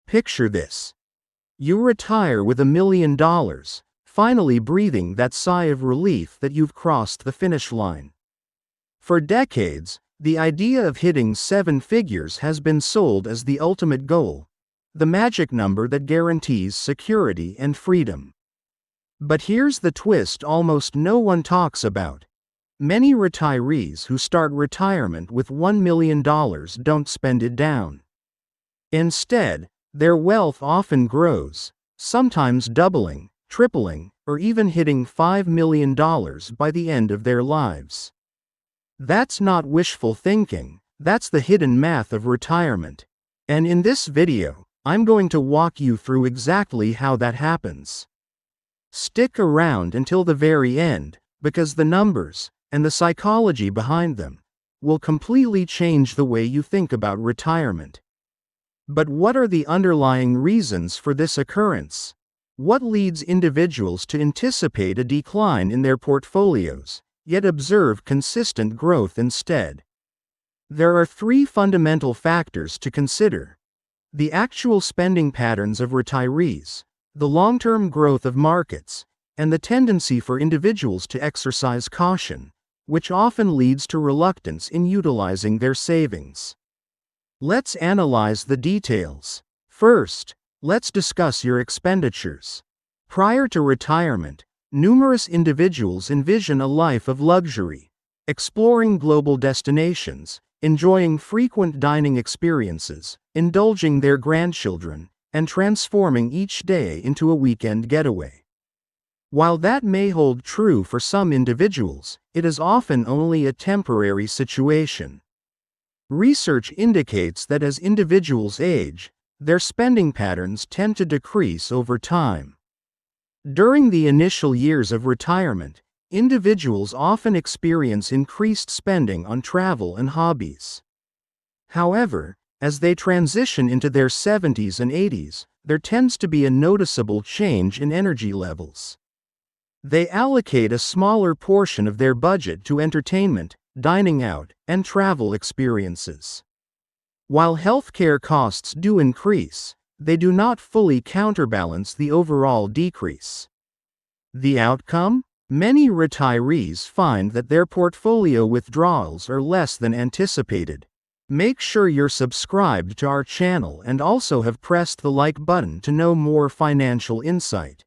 Picture this. You retire with $1 million, finally breathing that sigh of relief that you've crossed the finish line. For decades, the idea of hitting 7 figures has been sold as the ultimate goal, the magic number that guarantees security and freedom. But here's the twist almost no one talks about. Many retirees who start retirement with $1 million don't spend it down. Instead, their wealth often grows, sometimes doubling, tripling, or even hitting $5 million by the end of their lives. That's not wishful thinking, that's the hidden math of retirement. And in this video, I'm going to walk you through exactly how that happens. Stick around until the very end, because the numbers, and the psychology behind them, will completely change the way you think about retirement. But what are the underlying reasons for this occurrence? What leads individuals to anticipate a decline in their portfolios, yet observe consistent growth instead? There are 3 fundamental factors to consider: the actual spending patterns of retirees, the long-term growth of markets, and the tendency for individuals to exercise caution, which often leads to reluctance in utilizing their savings. Let's analyze the details. First, let's discuss your expenditures. Prior to retirement, numerous individuals envision a life of luxury, exploring global destinations, enjoying frequent dining experiences, indulging their grandchildren, and transforming each day into a weekend getaway. While that may hold true for some individuals, it is often only a temporary situation. Research indicates that as individuals age, their spending patterns tend to decrease over time. During the initial years of retirement, individuals often experience increased spending on travel and hobbies. However, as they transition into their 70s and 80s, there tends to be a noticeable change in energy levels. They allocate a smaller portion of their budget to entertainment, dining out, and travel experiences. While healthcare costs do increase, they do not fully counterbalance the overall decrease. The outcome? Many retirees find that their portfolio withdrawals are less than anticipated. Make sure you're subscribed to our channel and also have pressed the like button to know more financial insight.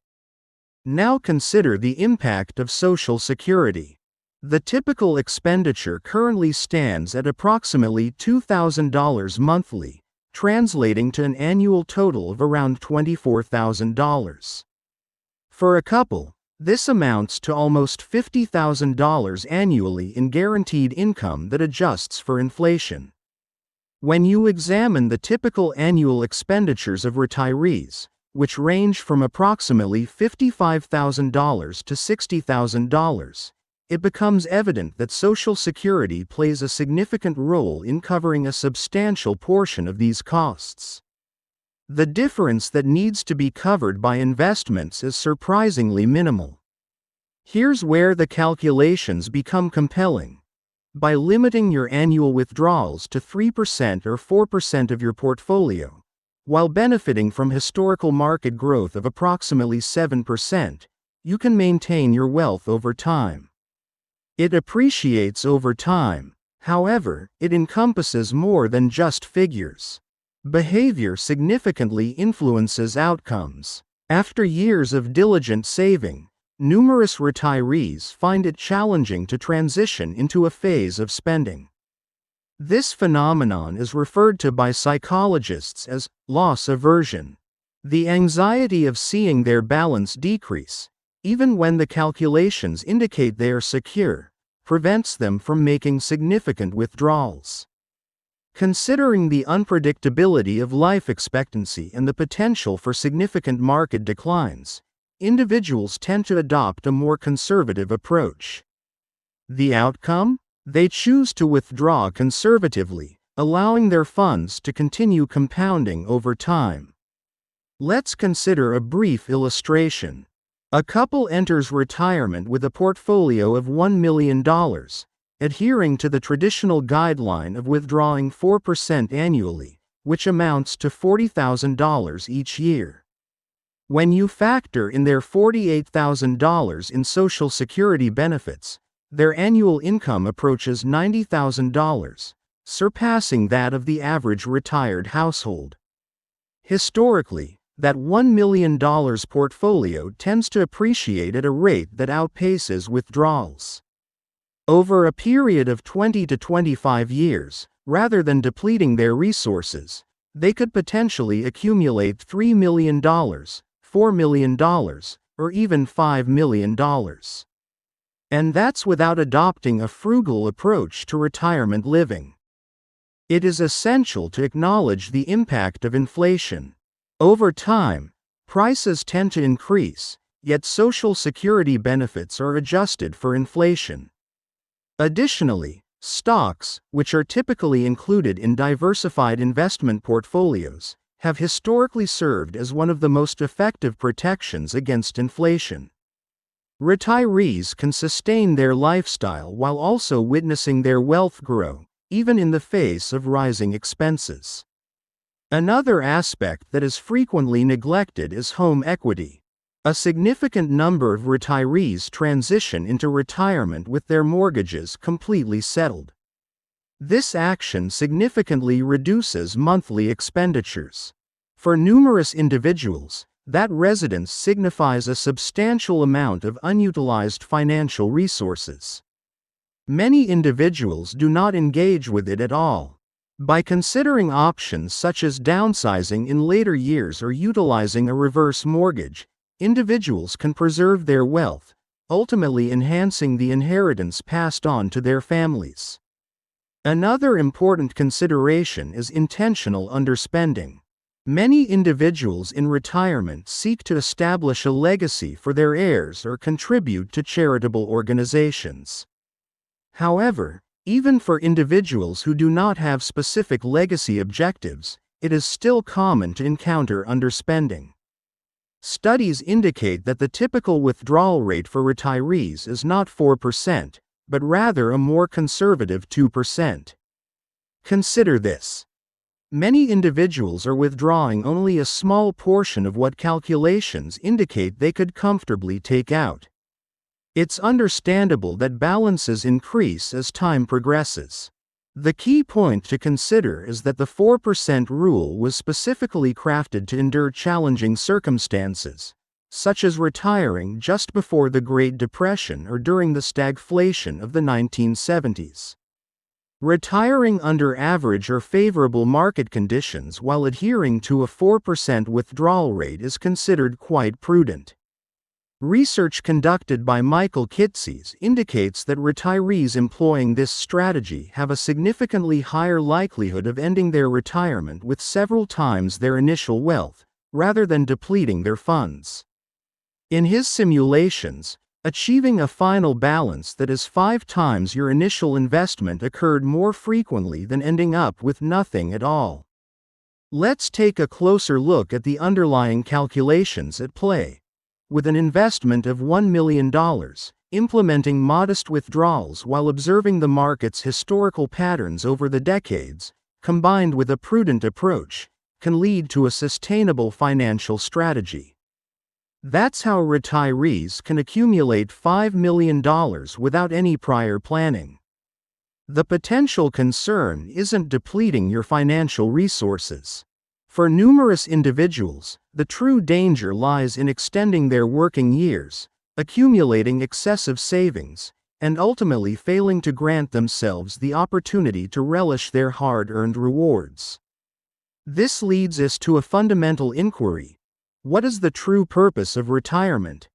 Now consider the impact of Social Security. The typical expenditure currently stands at approximately $2,000 monthly, translating to an annual total of around $24,000. For a couple, this amounts to almost $50,000 annually in guaranteed income that adjusts for inflation. When you examine the typical annual expenditures of retirees, which range from approximately $55,000 to $60,000, it becomes evident that Social Security plays a significant role in covering a substantial portion of these costs. The difference that needs to be covered by investments is surprisingly minimal. Here's where the calculations become compelling. By limiting your annual withdrawals to 3% or 4% of your portfolio, while benefiting from historical market growth of approximately 7%, you can maintain your wealth over time. It appreciates over time. However, it encompasses more than just figures. Behavior significantly influences outcomes. After years of diligent saving, numerous retirees find it challenging to transition into a phase of spending. This phenomenon is referred to by psychologists as loss aversion. The anxiety of seeing their balance decrease, even when the calculations indicate they are secure, prevents them from making significant withdrawals. Considering the unpredictability of life expectancy and the potential for significant market declines, individuals tend to adopt a more conservative approach. The outcome? They choose to withdraw conservatively, allowing their funds to continue compounding over time. Let's consider a brief illustration. A couple enters retirement with a portfolio of $1 million, adhering to the traditional guideline of withdrawing 4% annually, which amounts to $40,000 each year. When you factor in their $48,000 in Social Security benefits, their annual income approaches $90,000, surpassing that of the average retired household. Historically, that $1 million portfolio tends to appreciate at a rate that outpaces withdrawals. Over a period of 20 to 25 years, rather than depleting their resources, they could potentially accumulate $3 million, $4 million, or even $5 million. And that's without adopting a frugal approach to retirement living. It is essential to acknowledge the impact of inflation. Over time, prices tend to increase, yet Social Security benefits are adjusted for inflation. Additionally, stocks, which are typically included in diversified investment portfolios, have historically served as one of the most effective protections against inflation. Retirees can sustain their lifestyle while also witnessing their wealth grow, even in the face of rising expenses. Another aspect that is frequently neglected is home equity. A significant number of retirees transition into retirement with their mortgages completely settled. This action significantly reduces monthly expenditures. For numerous individuals, that residence signifies a substantial amount of unutilized financial resources. Many individuals do not engage with it at all. By considering options such as downsizing in later years or utilizing a reverse mortgage, individuals can preserve their wealth, ultimately enhancing the inheritance passed on to their families. Another important consideration is intentional underspending. Many individuals in retirement seek to establish a legacy for their heirs or contribute to charitable organizations. However, even for individuals who do not have specific legacy objectives, it is still common to encounter underspending. Studies indicate that the typical withdrawal rate for retirees is not 4%, but rather a more conservative 2%. Consider this. Many individuals are withdrawing only a small portion of what calculations indicate they could comfortably take out. It's understandable that balances increase as time progresses. The key point to consider is that the 4% rule was specifically crafted to endure challenging circumstances, such as retiring just before the Great Depression or during the stagflation of the 1970s. Retiring under average or favorable market conditions while adhering to a 4% withdrawal rate is considered quite prudent. Research conducted by Michael Kitces indicates that retirees employing this strategy have a significantly higher likelihood of ending their retirement with several times their initial wealth, rather than depleting their funds. In his simulations, achieving a final balance that is 5 times your initial investment occurred more frequently than ending up with nothing at all. Let's take a closer look at the underlying calculations at play. With an investment of $1 million, implementing modest withdrawals while observing the market's historical patterns over the decades, combined with a prudent approach, can lead to a sustainable financial strategy. That's how retirees can accumulate $5 million without any prior planning. The potential concern isn't depleting your financial resources. For numerous individuals, the true danger lies in extending their working years, accumulating excessive savings, and ultimately failing to grant themselves the opportunity to relish their hard-earned rewards. This leads us to a fundamental inquiry. What is the true purpose of retirement?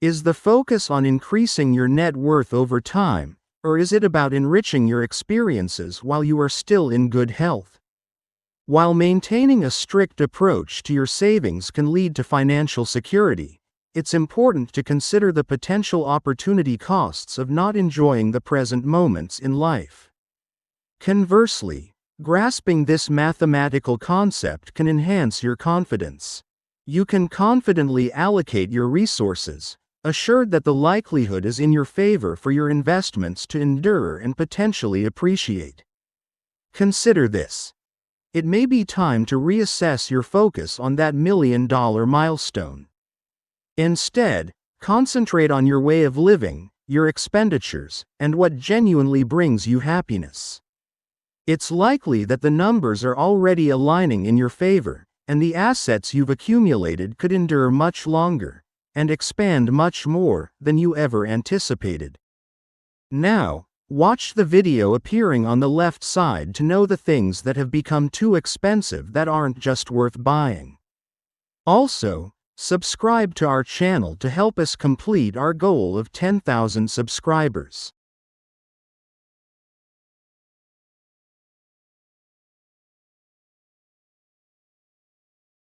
Is the focus on increasing your net worth over time, or is it about enriching your experiences while you are still in good health? While maintaining a strict approach to your savings can lead to financial security, it's important to consider the potential opportunity costs of not enjoying the present moments in life. Conversely, grasping this mathematical concept can enhance your confidence. You can confidently allocate your resources, assured that the likelihood is in your favor for your investments to endure and potentially appreciate. Consider this. it may be time to reassess your focus on that $1 million milestone. Instead, concentrate on your way of living, your expenditures, and what genuinely brings you happiness. It's likely that the numbers are already aligning in your favor, and the assets you've accumulated could endure much longer and expand much more than you ever anticipated. Now, watch the video appearing on the left side to know the things that have become too expensive that aren't just worth buying. Also, subscribe to our channel to help us complete our goal of 10,000 subscribers.